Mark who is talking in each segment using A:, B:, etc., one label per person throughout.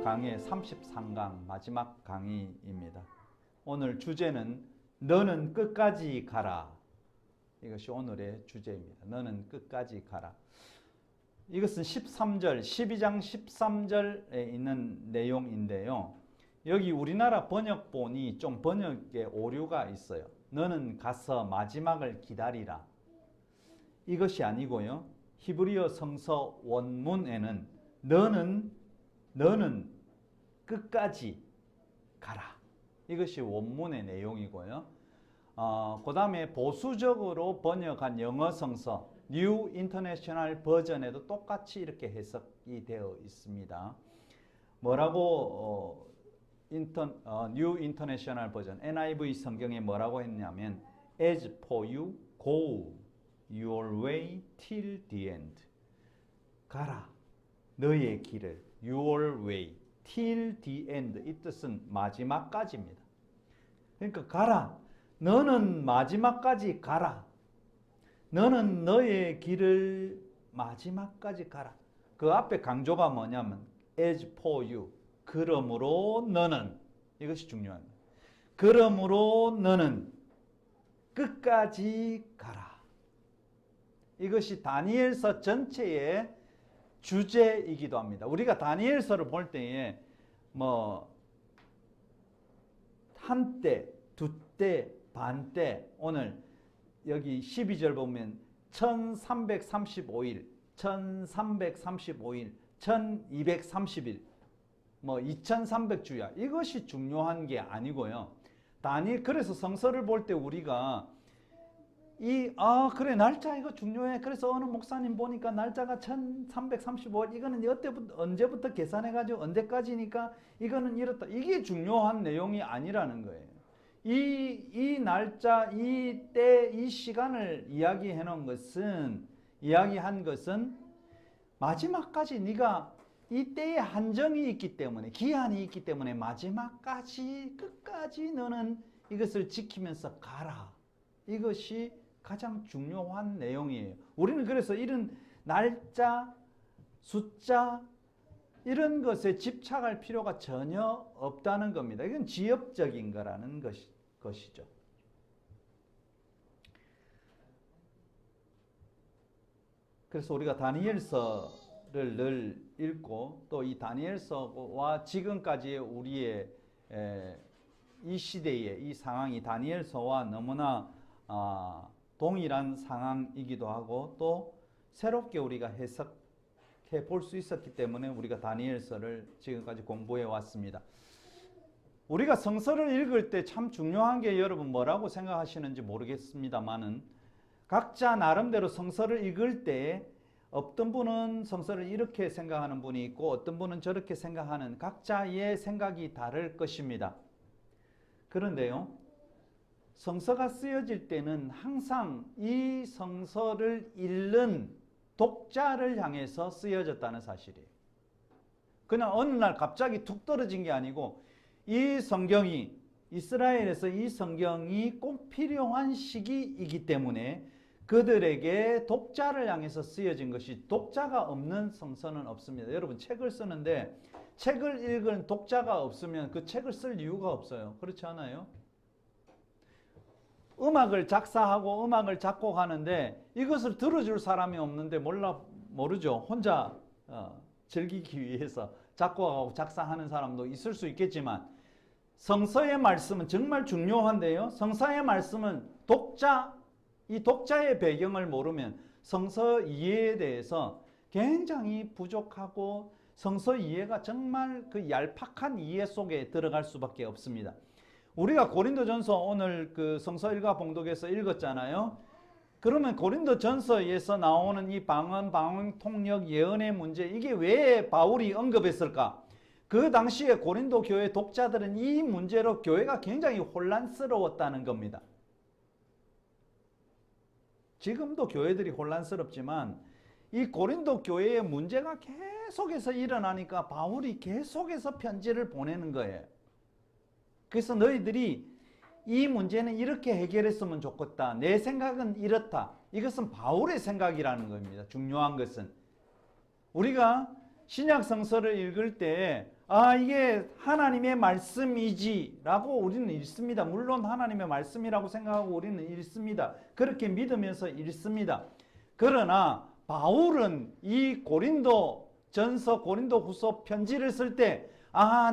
A: 강의 33강 마지막 강의입니다. 오늘 주제는 너는 끝까지 가라. 이것이 오늘의 주제입니다. 너는 끝까지 가라. 이것은 13절, 12장 13절에 있는 내용인데요. 여기 우리나라 번역본이 좀 번역에 오류가 있어요. 너는 가서 마지막을 기다리라. 이것이 아니고요. 히브리어 성서 원문에는 너는 끝까지 가라. 이것이 원문의 내용이고요. 그 다음에 보수적으로 번역한 영어 성서 New International 버전에도 똑같이 이렇게 해석이 되어 있습니다. 뭐라고 New International 버전 NIV 성경에 뭐라고 했냐면 As for you, go your way till the end. 가라. 너의 길을 your way till the end. 이 뜻은 마지막까지입니다. 그러니까 가라. 너는 마지막까지 가라. 너는 너의 길을 마지막까지 가라. 그 앞에 강조가 뭐냐면 as for you. 그러므로 너는, 이것이 중요합니다. 그러므로 너는 끝까지 가라. 이것이 다니엘서 전체의 주제이기도 합니다. 우리가 다니엘서를 볼 때에 한때, 두때, 반때, 오늘 여기 12절 보면 1335일, 1335일, 1230일, 2300주야. 이것이 중요한 게 아니고요. 그래서 성서를 볼 때 우리가 그래, 날짜 이거 중요해. 그래서 어느 목사님 보니까 날짜가 1335일, 이거는 언제부터 계산해가지고 언제까지니까 이거는 이렇다. 이게 중요한 내용이 아니라는 거예요. 이 날짜, 이 때, 이 시간을 이야기한 것은 마지막까지 네가 이 때에 한정이 있기 때문에, 기한이 있기 때문에 마지막까지, 끝까지 너는 이것을 지키면서 가라. 이것이 가장 중요한 내용이에요. 우리는 그래서 이런 날짜, 숫자, 이런 것에 집착할 필요가 전혀 없다는 겁니다. 이건 지엽적인 거라는 것이죠. 그래서 우리가 다니엘서를 늘 읽고 또 이 다니엘서와 지금까지의 우리의 이 시대의 이 상황이 다니엘서와 너무나 동일한 상황이기도 하고 또 새롭게 우리가 해석해 볼 수 있었기 때문에 우리가 다니엘서를 지금까지 공부해 왔습니다. 우리가 성서를 읽을 때 참 중요한 게 여러분 뭐라고 생각하시는지 모르겠습니다만은 각자 나름대로 성서를 읽을 때 어떤 분은 성서를 이렇게 생각하는 분이 있고 어떤 분은 저렇게 생각하는 각자의 생각이 다를 것입니다. 그런데요, 성서가 쓰여질 때는 항상 이 성서를 읽는 독자를 향해서 쓰여졌다는 사실이에요. 그냥 어느 날 갑자기 툭 떨어진 게 아니고 이 성경이, 이스라엘에서 이 성경이 꼭 필요한 시기이기 때문에 그들에게 독자를 향해서 쓰여진 것이, 독자가 없는 성서는 없습니다. 여러분 책을 쓰는데 책을 읽은 독자가 없으면 그 책을 쓸 이유가 없어요. 그렇지 않아요? 음악을 작사하고 음악을 작곡하는데 이것을 들어줄 사람이 없는데 모르죠. 혼자 즐기기 위해서 작곡하고 작사하는 사람도 있을 수 있겠지만 성서의 말씀은 정말 중요한데요. 성서의 말씀은 이 독자의 배경을 모르면 성서 이해에 대해서 굉장히 부족하고 성서 이해가 정말 그 얄팍한 이해 속에 들어갈 수밖에 없습니다. 우리가 고린도전서 오늘 그 성서 일과 봉독에서 읽었잖아요. 그러면 고린도전서에서 나오는 이 방언, 통역, 예언의 문제, 이게 왜 바울이 언급했을까? 그 당시에 고린도 교회 독자들은 이 문제로 교회가 굉장히 혼란스러웠다는 겁니다. 지금도 교회들이 혼란스럽지만 이 고린도 교회의 문제가 계속해서 일어나니까 바울이 계속해서 편지를 보내는 거예요. 그래서 너희들이 이 문제는 이렇게 해결했으면 좋겠다. 내 생각은 이렇다. 이것은 바울의 생각이라는 겁니다. 중요한 것은. 우리가 신약 성서를 읽을 때 이게 하나님의 말씀이지라고 우리는 읽습니다. 물론 하나님의 말씀이라고 생각하고 우리는 읽습니다. 그렇게 믿으면서 읽습니다. 그러나 바울은 이 고린도전서, 고린도후서 편지를 쓸 때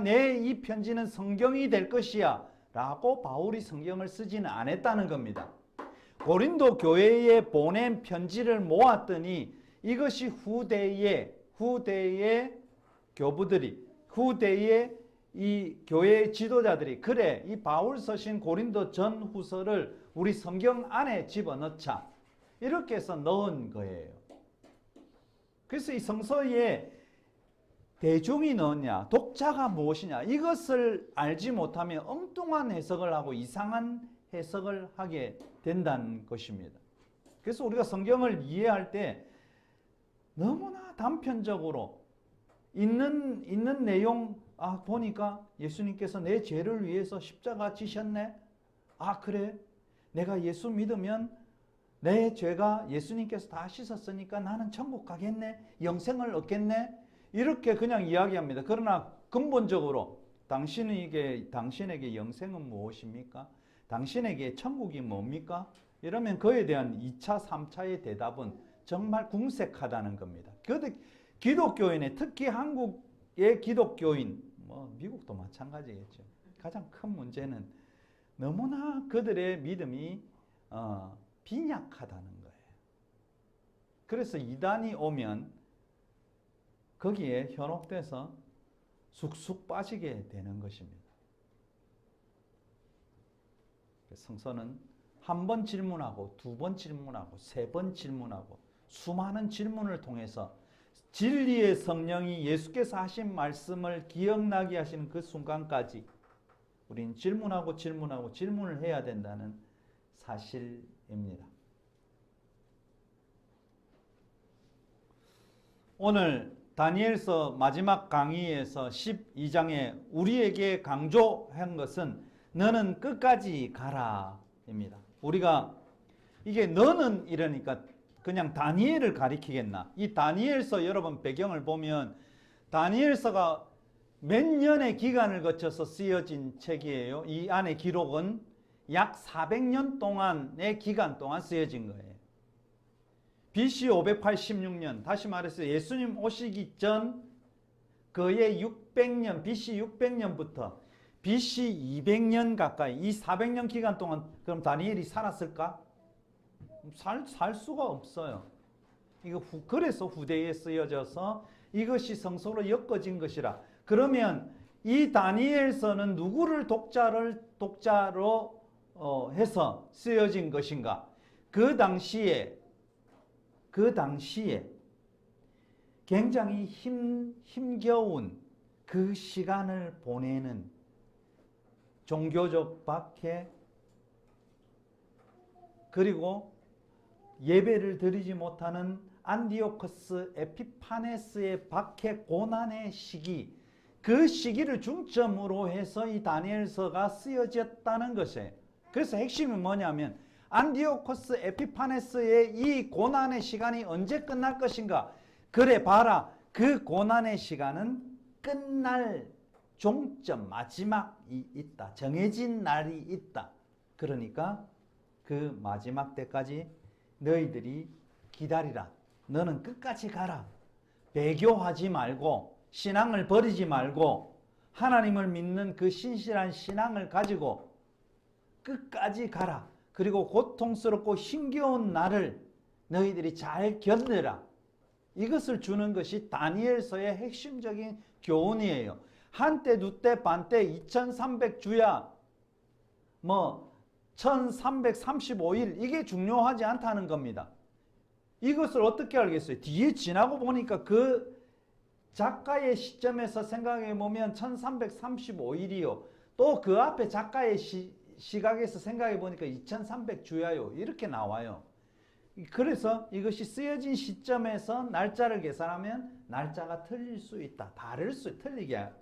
A: 내 이 편지는 성경이 될 것이야 라고 바울이 성경을 쓰지는 않았다는 겁니다. 고린도 교회에 보낸 편지를 모았더니 이것이 후대의 교부들이, 후대의 이 교회 지도자들이 그래 이 바울 서신 고린도 전후서를 우리 성경 안에 집어넣자 이렇게 해서 넣은 거예요. 그래서 이 성서에 대중이 넣었냐, 독자가 무엇이냐 이것을 알지 못하면 엉뚱한 해석을 하고 이상한 해석을 하게 된다는 것입니다. 그래서 우리가 성경을 이해할 때 너무나 단편적으로 있는 내용 보니까 예수님께서 내 죄를 위해서 십자가 지셨네. 그래 내가 예수 믿으면 내 죄가 예수님께서 다 씻었으니까 나는 천국 가겠네, 영생을 얻겠네 이렇게 그냥 이야기합니다. 그러나 근본적으로 당신에게 영생은 무엇입니까? 당신에게 천국이 뭡니까? 이러면 그에 대한 2차, 3차의 대답은 정말 궁색하다는 겁니다. 기독교인의, 특히 한국의 기독교인, 미국도 마찬가지겠죠. 가장 큰 문제는 너무나 그들의 믿음이 빈약하다는 거예요. 그래서 이단이 오면 거기에 현혹돼서 쑥쑥 빠지게 되는 것입니다. 성서는 한 번 질문하고, 두 번 질문하고, 세 번 질문하고, 수많은 질문을 통해서 진리의 성령이 예수께서 하신 말씀을 기억나게 하시는 그 순간까지 우리는 질문하고 질문을 해야 된다는 사실입니다. 오늘 다니엘서 마지막 강의에서 12장에 우리에게 강조한 것은 너는 끝까지 가라 입니다. 우리가 이게 너는 이러니까 그냥 다니엘을 가리키겠나? 이 다니엘서 여러분 배경을 보면 다니엘서가 몇 년의 기간을 거쳐서 쓰여진 책이에요. 이 안에 기록은 약 400년 동안의 기간 동안 쓰여진 거예요. BC 586년, 다시 말해서 예수님 오시기 전 그의 600년, BC 600년부터 BC 200년 가까이 이 400년 기간 동안 그럼 다니엘이 살았을까? 살 수가 없어요. 그래서 후대에 쓰여져서 이것이 성서로 엮어진 것이라. 그러면 이 다니엘서는 누구를 독자로 해서 쓰여진 것인가? 그 당시에 굉장히 힘겨운 그 시간을 보내는 종교적 박해, 그리고 예배를 드리지 못하는 안디오코스 에피파네스의 박해 고난의 시기, 그 시기를 중점으로 해서 이 다니엘서가 쓰여졌다는 것이에요. 그래서 핵심이 뭐냐면 안디오코스 에피파네스의 이 고난의 시간이 언제 끝날 것인가? 그래 봐라, 그 고난의 시간은 끝날 종점, 마지막이 있다. 정해진 날이 있다. 그러니까 그 마지막 때까지 너희들이 기다리라. 너는 끝까지 가라. 배교하지 말고, 신앙을 버리지 말고, 하나님을 믿는 그 신실한 신앙을 가지고 끝까지 가라. 그리고 고통스럽고 힘겨운 날을 너희들이 잘 견뎌라. 이것을 주는 것이 다니엘서의 핵심적인 교훈이에요. 한때, 두때, 반때, 2300주야, 1335일, 이게 중요하지 않다는 겁니다. 이것을 어떻게 알겠어요? 뒤에 지나고 보니까 그 작가의 시점에서 생각해 보면 1335일이요. 또 그 앞에 작가의 시각에서 생각해 보니까 2300주야요. 이렇게 나와요. 그래서 이것이 쓰여진 시점에서 날짜를 계산하면 날짜가 틀릴 수 있다.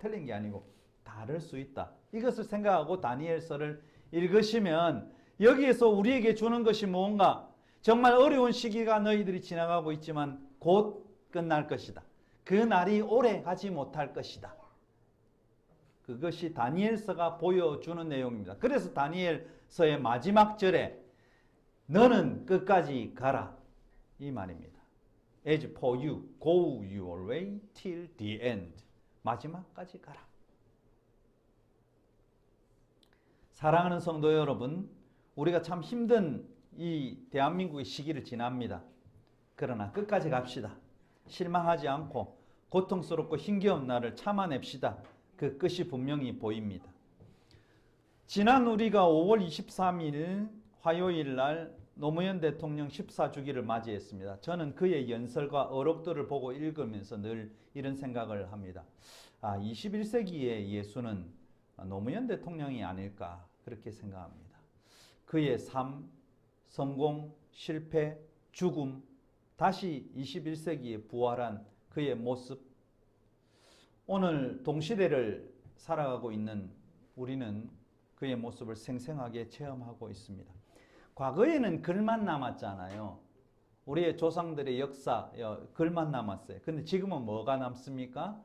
A: 틀린 게 아니고 다를 수 있다. 이것을 생각하고 다니엘서를 읽으시면 여기에서 우리에게 주는 것이 뭔가, 정말 어려운 시기가 너희들이 지나가고 있지만 곧 끝날 것이다. 그 날이 오래 가지 못할 것이다. 그것이 다니엘서가 보여주는 내용입니다. 그래서 다니엘서의 마지막 절에 너는 끝까지 가라 이 말입니다. As for you, go your way till the end. 마지막까지 가라. 사랑하는 성도 여러분, 우리가 참 힘든 이 대한민국의 시기를 지납니다. 그러나 끝까지 갑시다. 실망하지 않고 고통스럽고 힘겨운 날을 참아냅시다. 그 끝이 분명히 보입니다. 지난 우리가 5월 23일 화요일 날 노무현 대통령 14주기를 맞이했습니다. 저는 그의 연설과 어록들을 보고 읽으면서 늘 이런 생각을 합니다. 21세기의 예수는 노무현 대통령이 아닐까 그렇게 생각합니다. 그의 삶, 성공, 실패, 죽음, 다시 21세기에 부활한 그의 모습, 오늘 동시대를 살아가고 있는 우리는 그의 모습을 생생하게 체험하고 있습니다. 과거에는 글만 남았잖아요. 우리의 조상들의 역사, 글만 남았어요. 근데 지금은 뭐가 남습니까?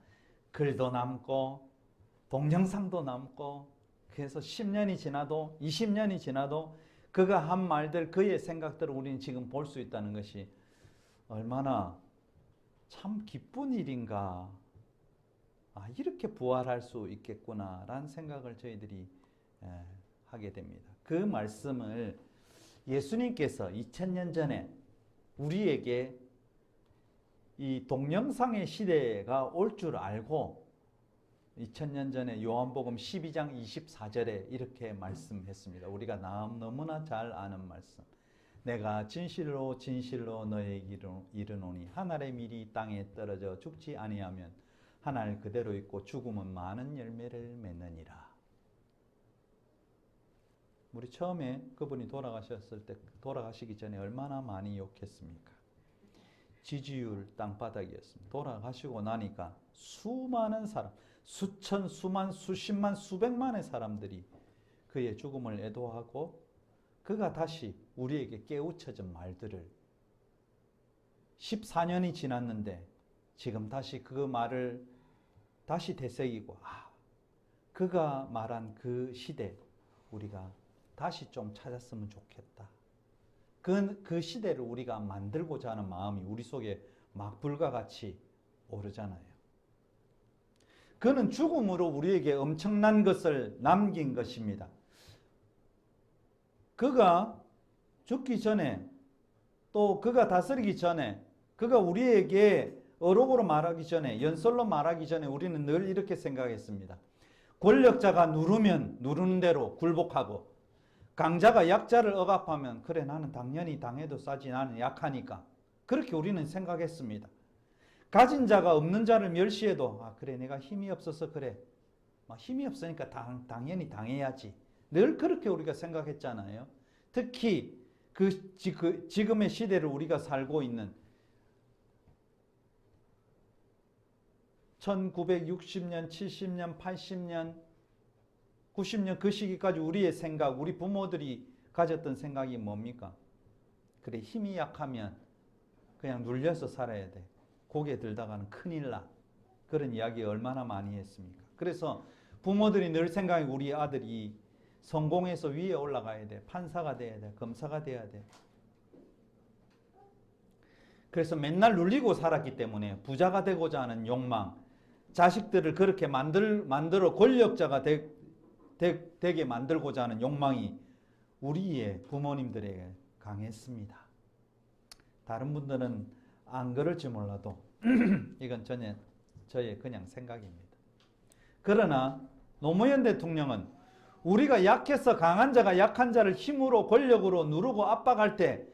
A: 글도 남고 동영상도 남고, 그래서 10년이 지나도 20년이 지나도 그가 한 말들, 그의 생각들을 우리는 지금 볼 수 있다는 것이 얼마나 참 기쁜 일인가. 이렇게 부활할 수 있겠구나라는 생각을 저희들이 하게 됩니다. 그 말씀을 예수님께서 2000년 전에 우리에게 이 동영상의 시대가 올 줄 알고 2000년 전에 요한복음 12장 24절에 이렇게 말씀했습니다. 우리가 너무나 잘 아는 말씀. 내가 진실로 진실로 너에게 이르노니 한 알의 밀이 땅에 떨어져 죽지 아니하면 한 알 그대로 있고 죽으면 많은 열매를 맺느니라. 우리 처음에 그분이 돌아가시기 전에 얼마나 많이 욕했습니까? 지지율 땅바닥이었습니다. 돌아가시고 나니까 수많은 사람, 수천, 수만, 수십만, 수백만의 사람들이 그의 죽음을 애도하고 그가 다시 우리에게 깨우쳐진 말들을 14년이 지났는데 지금 다시 그 말을 다시 되새기고 그가 말한 그 시대 우리가 다시 좀 찾았으면 좋겠다. 그 시대를 우리가 만들고자 하는 마음이 우리 속에 막 불과 같이 오르잖아요. 그는 죽음으로 우리에게 엄청난 것을 남긴 것입니다. 그가 죽기 전에 또 그가 다스리기 전에 그가 우리에게 어록으로 말하기 전에 연설로 말하기 전에 우리는 늘 이렇게 생각했습니다. 권력자가 누르면 누르는 대로 굴복하고 강자가 약자를 억압하면 그래 나는 당연히 당해도 싸지 나는 약하니까 그렇게 우리는 생각했습니다. 가진 자가 없는 자를 멸시해도 그래 내가 힘이 없어서 그래 힘이 없으니까 당연히 당해야지 늘 그렇게 우리가 생각했잖아요. 특히 지금의 시대를 우리가 살고 있는 1960년, 70년, 80년, 90년 그 시기까지 우리의 생각, 우리 부모들이 가졌던 생각이 뭡니까? 그래 힘이 약하면 그냥 눌려서 살아야 돼. 고개 들다가는 큰일 나. 그런 이야기 얼마나 많이 했습니까? 그래서 부모들이 늘 생각해 우리 아들이 성공해서 위에 올라가야 돼. 판사가 돼야 돼. 검사가 돼야 돼. 그래서 맨날 눌리고 살았기 때문에 부자가 되고자 하는 욕망, 자식들을 그렇게 만들어 권력자가 되게 만들고자 하는 욕망이 우리의 부모님들에게 강했습니다. 다른 분들은 안 그럴지 몰라도 이건 저의 그냥 생각입니다. 그러나 노무현 대통령은 우리가 약해서 강한 자가 약한 자를 힘으로 권력으로 누르고 압박할 때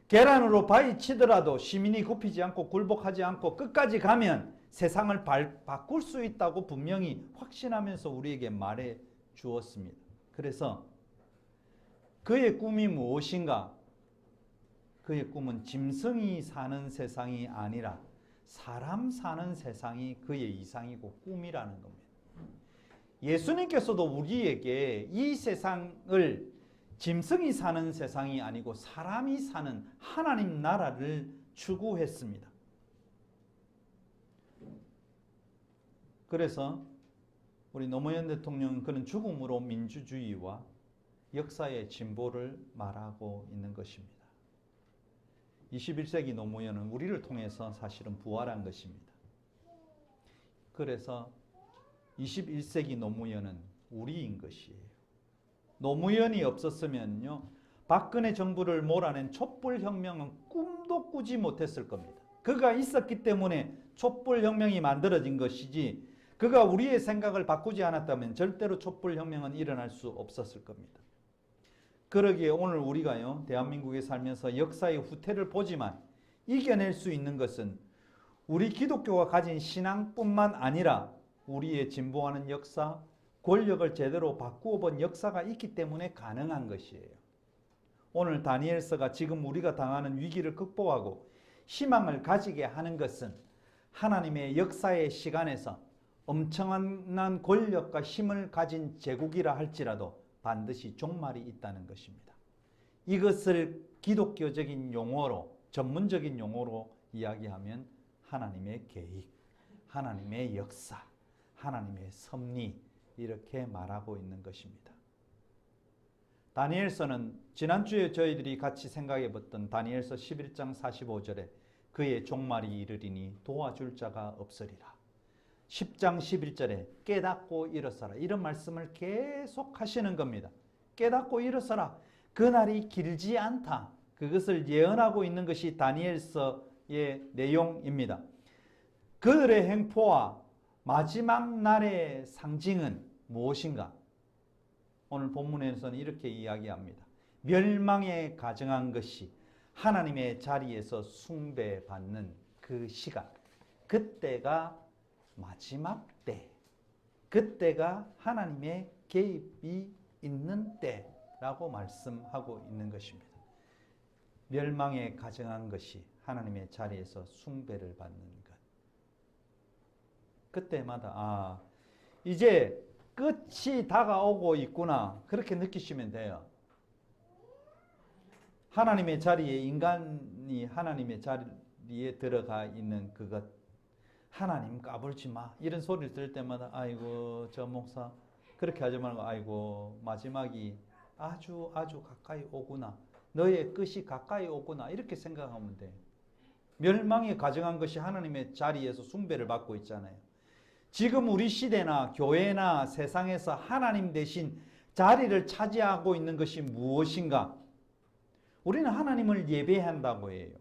A: 계란으로 바위 치더라도 시민이 굽히지 않고 굴복하지 않고 끝까지 가면 세상을 바꿀 수 있다고 분명히 확신하면서 우리에게 말해 주었습니다. 그래서 그의 꿈이 무엇인가? 그의 꿈은 짐승이 사는 세상이 아니라 사람 사는 세상이 그의 이상이고 꿈이라는 겁니다. 예수님께서도 우리에게 이 세상을 짐승이 사는 세상이 아니고 사람이 사는 하나님 나라를 추구했습니다. 그래서 우리 노무현 대통령은 그는 죽음으로 민주주의와 역사의 진보를 말하고 있는 것입니다. 21세기 노무현은 우리를 통해서 사실은 부활한 것입니다. 그래서 21세기 노무현은 우리인 것이에요. 노무현이 없었으면요, 박근혜 정부를 몰아낸 촛불혁명은 꿈도 꾸지 못했을 겁니다. 그가 있었기 때문에 촛불혁명이 만들어진 것이지, 그가 우리의 생각을 바꾸지 않았다면 절대로 촛불혁명은 일어날 수 없었을 겁니다. 그러기에 오늘 우리가요, 대한민국에 살면서 역사의 후퇴를 보지만 이겨낼 수 있는 것은 우리 기독교가 가진 신앙뿐만 아니라 우리의 진보하는 역사, 권력을 제대로 바꾸어 본 역사가 있기 때문에 가능한 것이에요. 오늘 다니엘서가 지금 우리가 당하는 위기를 극복하고 희망을 가지게 하는 것은 하나님의 역사의 시간에서 엄청난 권력과 힘을 가진 제국이라 할지라도 반드시 종말이 있다는 것입니다. 이것을 기독교적인 용어로, 전문적인 용어로 이야기하면 하나님의 계획, 하나님의 역사, 하나님의 섭리, 이렇게 말하고 있는 것입니다. 다니엘서는 지난주에 저희들이 같이 생각해 봤던 다니엘서 11장 45절에 그의 종말이 이르리니 도와줄 자가 없으리라. 10장 11절에 깨닫고 일어서라. 이런 말씀을 계속 하시는 겁니다. 깨닫고 일어서라. 그날이 길지 않다. 그것을 예언하고 있는 것이 다니엘서의 내용입니다. 그들의 행포와 마지막 날의 상징은 무엇인가? 오늘 본문에서는 이렇게 이야기합니다. 멸망에 가정한 것이 하나님의 자리에서 숭배받는 그 시간, 그때가 마지막 때, 그때가 하나님의 개입이 있는 때라고 말씀하고 있는 것입니다. 멸망에 가정한 것이 하나님의 자리에서 숭배를 받는 것. 그때마다 이제 끝이 다가오고 있구나, 그렇게 느끼시면 돼요. 하나님의 자리에, 인간이 하나님의 자리에 들어가 있는 그것, 하나님 까불지 마, 이런 소리를 들을 때마다 아이고 저 목사 그렇게 하지 말고 아이고 마지막이 아주 가까이 오구나, 너의 끝이 가까이 오구나, 이렇게 생각하면 돼요. 멸망에 가정한 것이 하나님의 자리에서 숭배를 받고 있잖아요. 지금 우리 시대나 교회나 세상에서 하나님 대신 자리를 차지하고 있는 것이 무엇인가? 우리는 하나님을 예배한다고 해요.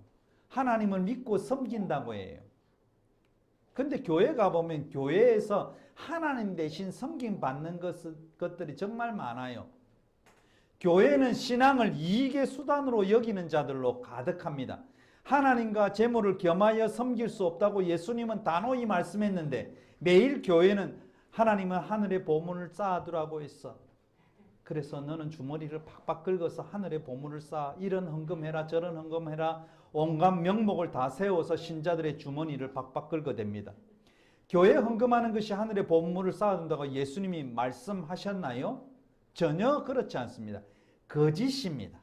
A: 하나님을 믿고 섬긴다고 해요. 근데 교회 가보면 교회에서 하나님 대신 섬김받는 것들이 정말 많아요. 교회는 신앙을 이익의 수단으로 여기는 자들로 가득합니다. 하나님과 재물을 겸하여 섬길 수 없다고 예수님은 단호히 말씀했는데, 매일 교회는 하나님은 하늘의 보물을 쌓아두라고 했어. 그래서 너는 주머니를 팍팍 긁어서 하늘의 보물을 쌓아, 이런 헌금해라 저런 헌금해라, 온갖 명목을 다 세워서 신자들의 주머니를 팍팍 긁어댑니다. 교회 헌금하는 것이 하늘의 보물을 쌓아둔다고 예수님이 말씀하셨나요? 전혀 그렇지 않습니다. 거짓입니다.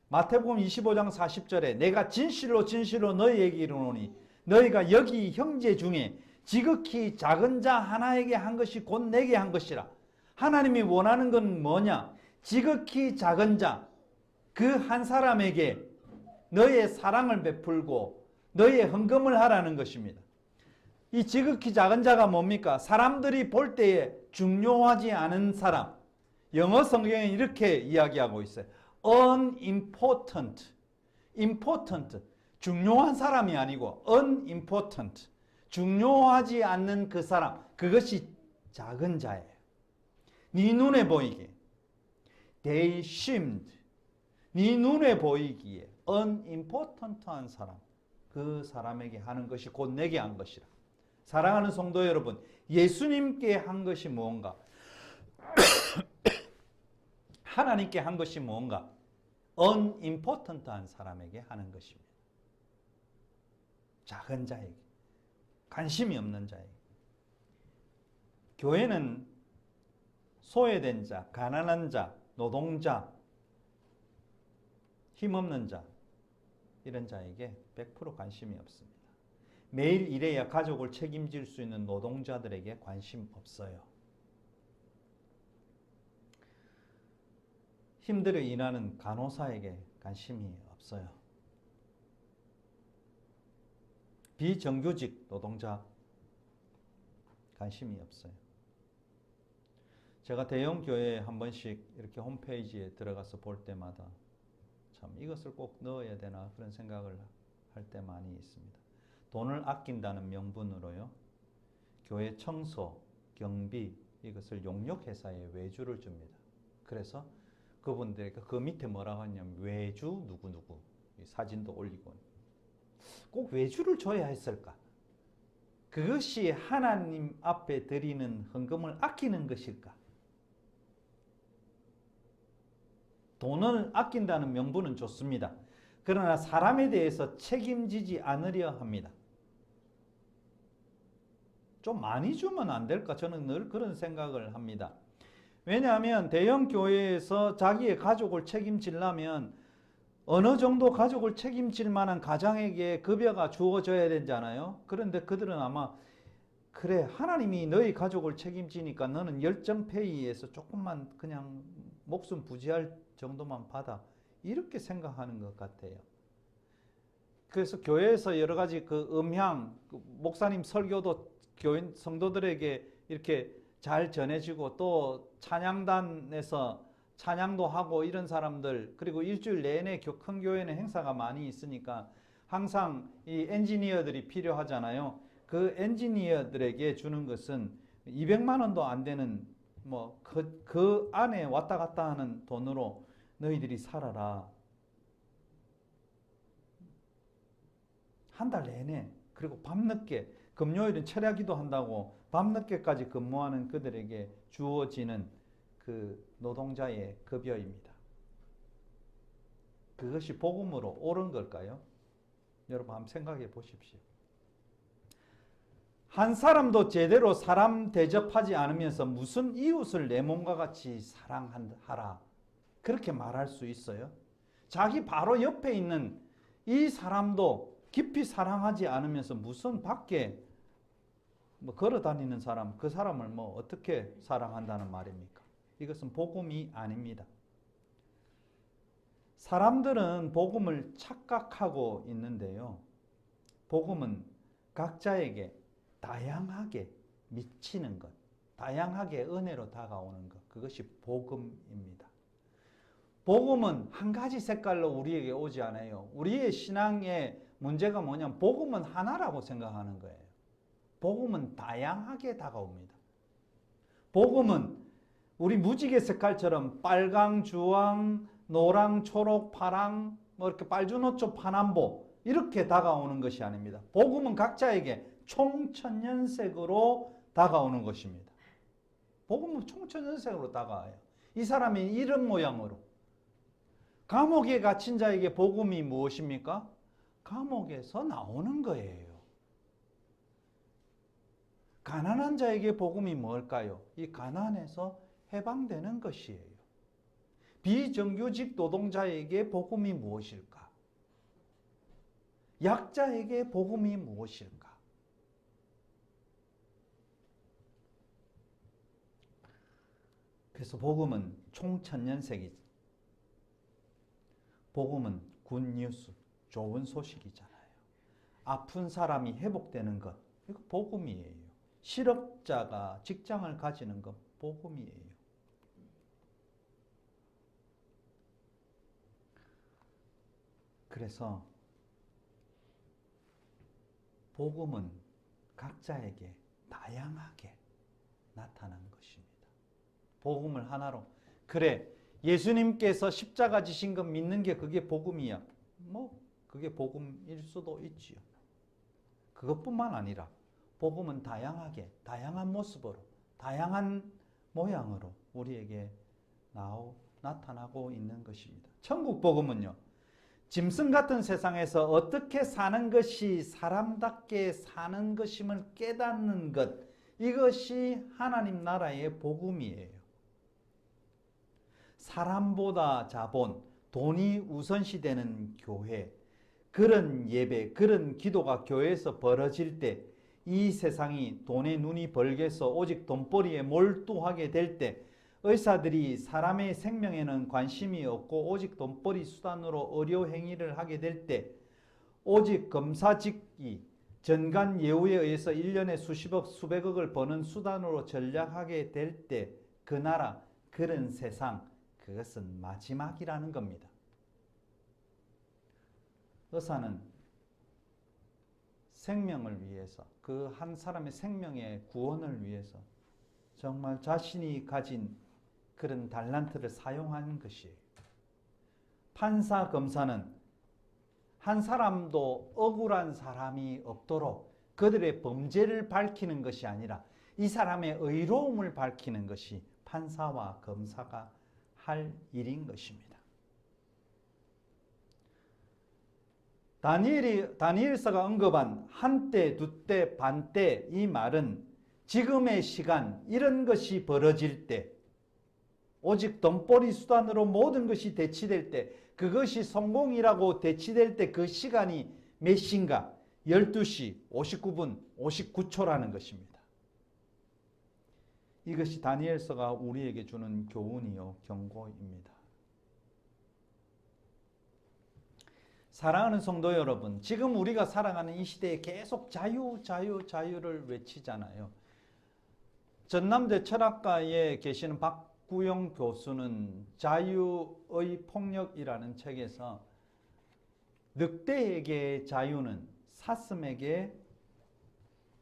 A: 마태복음 25장 40절에 내가 진실로 너희에게 이르노니 너희가 여기 형제 중에 지극히 작은 자 하나에게 한 것이 곧 내게 한 것이라. 하나님이 원하는 건 뭐냐? 지극히 작은 자, 그 한 사람에게 너의 사랑을 베풀고 너의 헌금을 하라는 것입니다. 이 지극히 작은 자가 뭡니까? 사람들이 볼 때에 중요하지 않은 사람. 영어 성경에 이렇게 이야기하고 있어요. unimportant, important, 중요한 사람이 아니고 unimportant, 중요하지 않는 그 사람, 그것이 작은 자예요. 네 눈에 보이게, they seemed, 네 눈에 보이기에 unimportant한 사람, 그 사람에게 하는 것이 곧 내게 한 것이라. 사랑하는 성도 여러분, 예수님께 한 것이 무언가? 하나님께 한 것이 무언가? unimportant한 사람에게 하는 것입니다. 작은 자에게, 관심이 없는 자에게. 교회는 소외된 자, 가난한 자, 노동자, 힘없는 자, 이런 자에게 100% 관심이 없습니다. 매일 일해야 가족을 책임질 수 있는 노동자들에게 관심 없어요. 힘들어 일하는 간호사에게 관심이 없어요. 비정규직 노동자 관심이 없어요. 제가 대형 교회에 한 번씩 이렇게 홈페이지에 들어가서 볼 때마다 참 이것을 꼭 넣어야 되나 그런 생각을 할 때 많이 있습니다. 돈을 아낀다는 명분으로요. 교회 청소, 경비 이것을 용역회사에 외주를 줍니다. 그래서 그분들에게 그 밑에 뭐라고 하냐면 외주 누구누구 사진도 올리고 꼭 외주를 줘야 했을까? 그것이 하나님 앞에 드리는 헌금을 아끼는 것일까? 돈을 아낀다는 명분은 좋습니다. 그러나 사람에 대해서 책임지지 않으려 합니다. 좀 많이 주면 안 될까? 저는 늘 그런 생각을 합니다. 왜냐하면 대형 교회에서 자기의 가족을 책임지려면 어느 정도 가족을 책임질 만한 가장에게 급여가 주어져야 되잖아요. 그런데 그들은 아마 그래 하나님이 너희 가족을 책임지니까 너는 열정페이에서 조금만 그냥 목숨 부지할 정도만 받아 이렇게 생각하는 것 같아요. 그래서 교회에서 여러 가지 그 음향 목사님 설교도 교인 성도들에게 이렇게 잘 전해지고 또 찬양단에서 찬양도 하고 이런 사람들 그리고 일주일 내내 큰 교회는 행사가 많이 있으니까 항상 이 엔지니어들이 필요하잖아요. 그 엔지니어들에게 주는 것은 200만 원도 안 되는 뭐 그 안에 왔다 갔다 하는 돈으로 너희들이 살아라. 한 달 내내 그리고 밤늦게 금요일은 철야기도 한다고 밤늦게까지 근무하는 그들에게 주어지는 그 노동자의 급여입니다. 그것이 복음으로 옳은 걸까요? 여러분 한번 생각해 보십시오. 한 사람도 제대로 사람 대접하지 않으면서 무슨 이웃을 내 몸과 같이 사랑하라 그렇게 말할 수 있어요? 자기 바로 옆에 있는 이 사람도 깊이 사랑하지 않으면서 무슨 밖에 뭐 걸어 다니는 사람, 그 사람을 뭐 어떻게 사랑한다는 말입니까? 이것은 복음이 아닙니다. 사람들은 복음을 착각하고 있는데요. 복음은 각자에게 다양하게 미치는 것, 다양하게 은혜로 다가오는 것, 그것이 복음입니다. 복음은 한 가지 색깔로 우리에게 오지 않아요. 우리의 신앙의 문제가 뭐냐면 복음은 하나라고 생각하는 거예요. 복음은 다양하게 다가옵니다. 복음은 우리 무지개 색깔처럼 빨강, 주황, 노랑, 초록, 파랑, 뭐 이렇게 빨주노초, 파남보 이렇게 다가오는 것이 아닙니다. 복음은 각자에게 총천연색으로 다가오는 것입니다. 복음은 총천연색으로 다가와요. 이 사람의 이런 모양으로. 감옥에 갇힌 자에게 복음이 무엇입니까? 감옥에서 나오는 거예요. 가난한 자에게 복음이 뭘까요? 이 가난에서 해방되는 것이에요. 비정규직 노동자에게 복음이 무엇일까? 약자에게 복음이 무엇일까? 그래서 복음은 총천연색이죠. 복음은 굿뉴스, 좋은 소식이잖아요. 아픈 사람이 회복되는 것, 이거 복음이에요. 실업자가 직장을 가지는 것, 복음이에요. 그래서 복음은 각자에게 다양하게 나타난 것입니다. 복음을 하나로 그래 예수님께서 십자가 지신 것 믿는 게 그게 복음이야. 뭐 그게 복음일 수도 있지요. 그것뿐만 아니라 복음은 다양하게 다양한 모습으로 다양한 모양으로 우리에게 나타나고 있는 것입니다. 천국 복음은요. 짐승 같은 세상에서 어떻게 사는 것이 사람답게 사는 것임을 깨닫는 것, 이것이 하나님 나라의 복음이에요. 사람보다 자본, 돈이 우선시되는 교회, 그런 예배, 그런 기도가 교회에서 벌어질 때 이 세상이 돈에 눈이 벌게서 오직 돈벌이에 몰두하게 될 때 의사들이 사람의 생명에는 관심이 없고 오직 돈벌이 수단으로 의료 행위를 하게 될 때 오직 검사직이 전관 예우에 의해서 1년에 수십억 수백억을 버는 수단으로 전략하게 될 때 그 나라, 그런 세상, 그것은 마지막이라는 겁니다. 의사는 생명을 위해서, 그 한 사람의 생명의 구원을 위해서 정말 자신이 가진 그런 달란트를 사용하는 것이에요. 판사, 검사는 한 사람도 억울한 사람이 없도록 그들의 범죄를 밝히는 것이 아니라 이 사람의 의로움을 밝히는 것이 판사와 검사가 할 일인 것입니다. 다니엘서가 언급한 한때, 두때, 반때 이 말은 지금의 시간 이런 것이 벌어질 때 오직 돈벌이 수단으로 모든 것이 대치될 때 그것이 성공이라고 대치될 때 그 시간이 몇 시인가? 12시 59분 59초라는 것입니다. 이것이 다니엘서가 우리에게 주는 교훈이요 경고입니다. 사랑하는 성도 여러분, 지금 우리가 살아가는 이 시대에 계속 자유를 외치잖아요. 전남대 철학과에 계시는 박구영 교수는 자유의 폭력이라는 책에서 늑대에게 자유는 사슴에게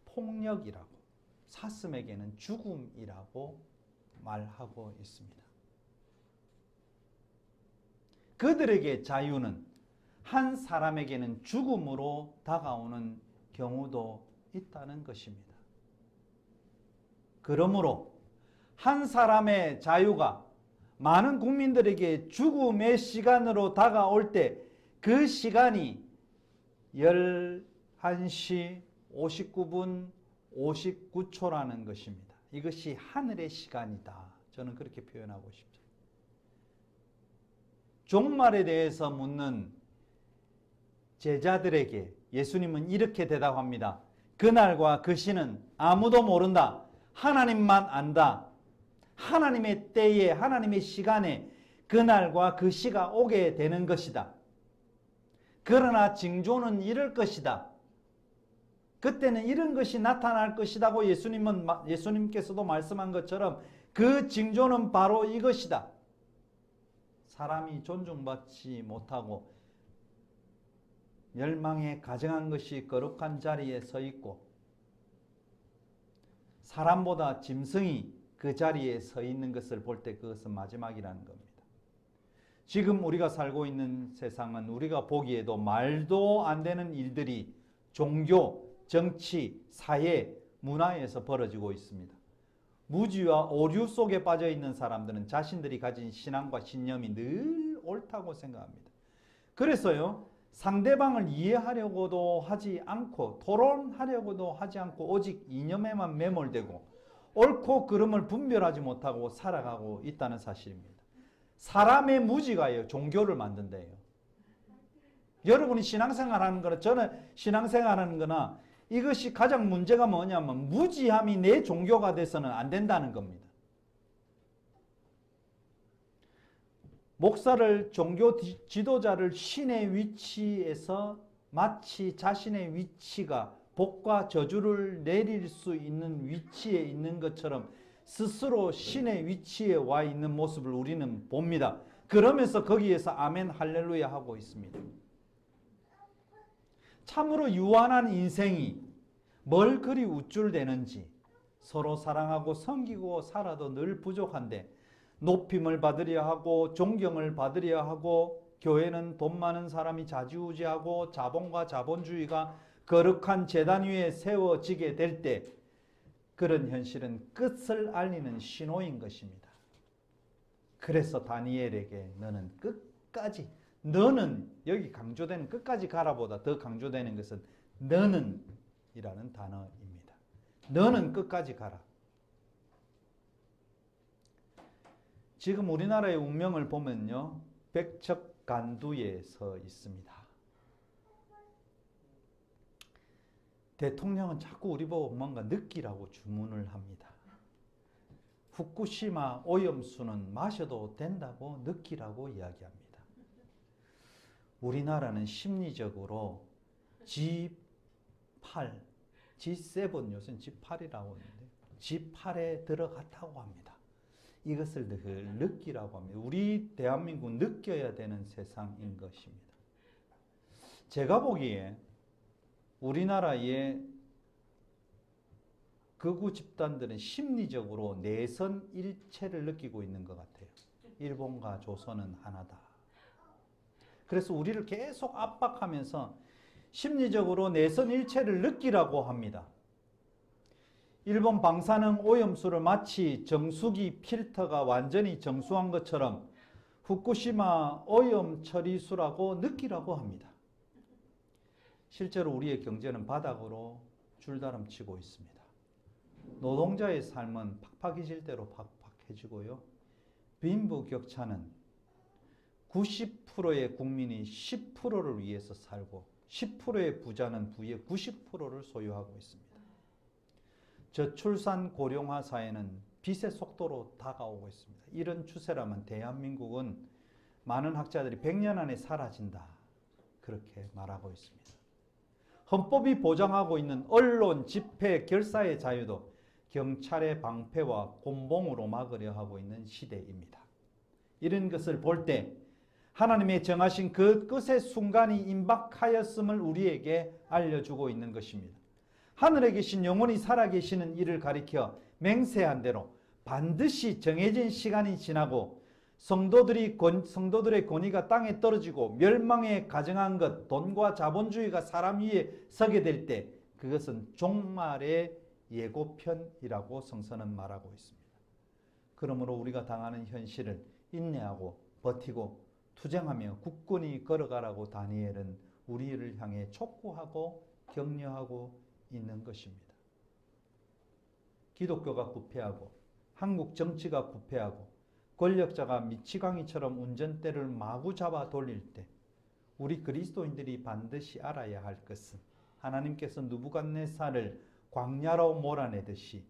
A: 폭력이라고, 사슴에게는 죽음이라고 말하고 있습니다. 그들에게 자유는 한 사람에게는 죽음으로 다가오는 경우도 있다는 것입니다. 그러므로 한 사람의 자유가 많은 국민들에게 죽음의 시간으로 다가올 때 그 시간이 11시 59분 59초라는 것입니다. 이것이 하늘의 시간이다. 저는 그렇게 표현하고 싶습니다. 종말에 대해서 묻는 제자들에게 예수님은 이렇게 대답합니다. 그날과 그 시는 아무도 모른다. 하나님만 안다. 하나님의 때에, 하나님의 시간에 그날과 그 시가 오게 되는 것이다. 그러나 징조는 이럴 것이다. 그때는 이런 것이 나타날 것이라고 예수님께서도 말씀한 것처럼 그 징조는 바로 이것이다. 사람이 존중받지 못하고 멸망에 가증한 것이 거룩한 자리에 서 있고 사람보다 짐승이 그 자리에 서 있는 것을 볼 때 그것은 마지막이라는 겁니다. 지금 우리가 살고 있는 세상은 우리가 보기에도 말도 안 되는 일들이 종교, 정치, 사회, 문화에서 벌어지고 있습니다. 무지와 오류 속에 빠져 있는 사람들은 자신들이 가진 신앙과 신념이 늘 옳다고 생각합니다. 그래서요, 상대방을 이해하려고도 하지 않고 토론하려고도 하지 않고 오직 이념에만 매몰되고 옳고 그름을 분별하지 못하고 살아가고 있다는 사실입니다. 사람의 무지가요 종교를 만든대요. 여러분이 신앙생활하는 거나 저는 신앙생활하는 거나 이것이 가장 문제가 뭐냐면 무지함이 내 종교가 돼서는 안 된다는 겁니다. 목사를, 종교 지도자를 신의 위치에서 마치 자신의 위치가 복과 저주를 내릴 수 있는 위치에 있는 것처럼 스스로 신의 위치에 와 있는 모습을 우리는 봅니다. 그러면서 거기에서 아멘 할렐루야 하고 있습니다. 참으로 유한한 인생이 뭘 그리 우쭐대는지 서로 사랑하고 섬기고 살아도 늘 부족한데 높임을 받으려 하고 존경을 받으려 하고 교회는 돈 많은 사람이 좌지우지하고 자본과 자본주의가 거룩한 제단 위에 세워지게 될 때 그런 현실은 끝을 알리는 신호인 것입니다. 그래서 다니엘에게 너는 끝까지, 너는 여기 강조되는 끝까지 가라보다 더 강조되는 것은 너는 이라는 단어입니다. 너는 끝까지 가라. 지금 우리나라의 운명을 보면요, 백척간두에 서 있습니다. 대통령은 자꾸 우리 보고 뭔가 느끼라고 주문을 합니다. 후쿠시마 오염수는 마셔도 된다고 느끼라고 이야기합니다. 우리나라는 심리적으로 G8, G7, 요새는 G8이라고 하는데 G8에 들어갔다고 합니다. 이것을 늘 느끼라고 합니다. 우리 대한민국 느껴야 되는 세상인 것입니다. 제가 보기에 우리나라의 극우 집단들은 심리적으로 내선 일체를 느끼고 있는 것 같아요. 일본과 조선은 하나다. 그래서 우리를 계속 압박하면서 심리적으로 내선 일체를 느끼라고 합니다. 일본 방사능 오염수를 마치 정수기 필터가 완전히 정수한 것처럼 후쿠시마 오염 처리수라고 느끼라고 합니다. 실제로 우리의 경제는 바닥으로 줄다름치고 있습니다. 노동자의 삶은 팍팍해질 대로 팍팍해지고요. 빈부격차는 90%의 국민이 10%를 위해서 살고 10%의 부자는 부의 90%를 소유하고 있습니다. 저출산 고령화 사회는 빛의 속도로 다가오고 있습니다. 이런 추세라면 대한민국은 많은 학자들이 100년 안에 사라진다. 그렇게 말하고 있습니다. 헌법이 보장하고 있는 언론, 집회, 결사의 자유도 경찰의 방패와 곤봉으로 막으려 하고 있는 시대입니다. 이런 것을 볼 때 하나님의 정하신 그 끝의 순간이 임박하였음을 우리에게 알려주고 있는 것입니다. 하늘에 계신 영원히 살아계시는 이를 가리켜 맹세한 대로 반드시 정해진 시간이 지나고 성도들의 권위가 땅에 떨어지고 멸망에 가정한 것, 돈과 자본주의가 사람 위에 서게 될 때 그것은 종말의 예고편이라고 성서는 말하고 있습니다. 그러므로 우리가 당하는 현실을 인내하고 버티고 투쟁하며 굳건히 걸어가라고 다니엘은 우리를 향해 촉구하고 격려하고 있는 것입니다. 기독교가 부패하고 한국 정치가 부패하고 권력자가 미치광이처럼 운전대를 마구 잡아 돌릴 때 우리 그리스도인들이 반드시 알아야 할 것은 하나님께서 느부갓네살을 광야로 몰아내듯이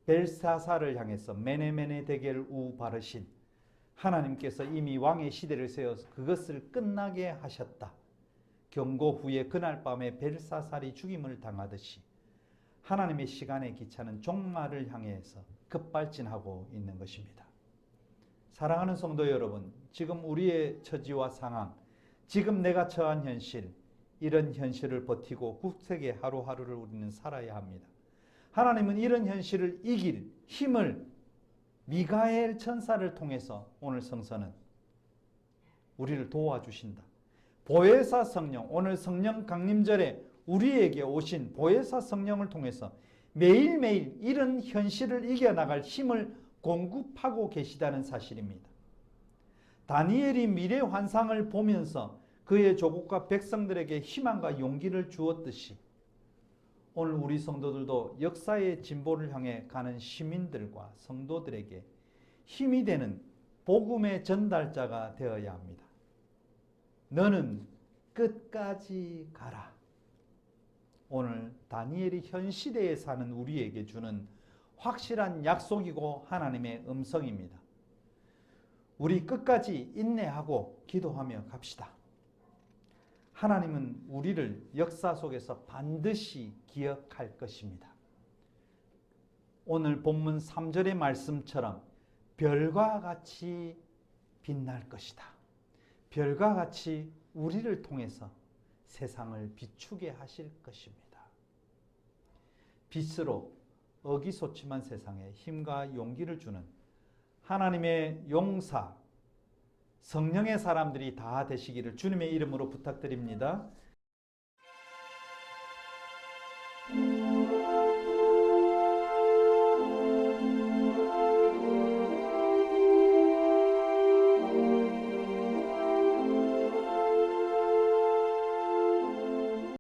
A: 벨사살을 향해서 메네메네 대겔 우 바르신 하나님께서 이미 왕의 시대를 세워서 그것을 끝나게 하셨다. 경고 후에 그날 밤에 벨사살이 죽임을 당하듯이 하나님의 시간의 기차는 종말을 향해서 급발진하고 있는 것입니다. 사랑하는 성도 여러분, 지금 우리의 처지와 상황, 지금 내가 처한 현실, 이런 현실을 버티고 굳세게 하루하루를 우리는 살아야 합니다. 하나님은 이런 현실을 이길 힘을 미가엘 천사를 통해서 오늘 성서는 우리를 도와주신다. 보혜사 성령, 오늘 성령 강림절에 우리에게 오신 보혜사 성령을 통해서 매일매일 이런 현실을 이겨나갈 힘을 공급하고 계시다는 사실입니다. 다니엘이 미래 환상을 보면서 그의 조국과 백성들에게 희망과 용기를 주었듯이 오늘 우리 성도들도 역사의 진보를 향해 가는 시민들과 성도들에게 힘이 되는 복음의 전달자가 되어야 합니다. 너는 끝까지 가라. 오늘 다니엘이 현 시대에 사는 우리에게 주는 확실한 약속이고 하나님의 음성입니다. 우리 끝까지 인내하고 기도하며 갑시다. 하나님은 우리를 역사 속에서 반드시 기억할 것입니다. 오늘 본문 3절의 말씀처럼 별과 같이 빛날 것이다. 별과 같이 우리를 통해서 세상을 비추게 하실 것입니다. 빛으로 어기소침한 세상에 힘과 용기를 주는 하나님의 용사, 성령의 사람들이 다 되시기를 주님의 이름으로 부탁드립니다.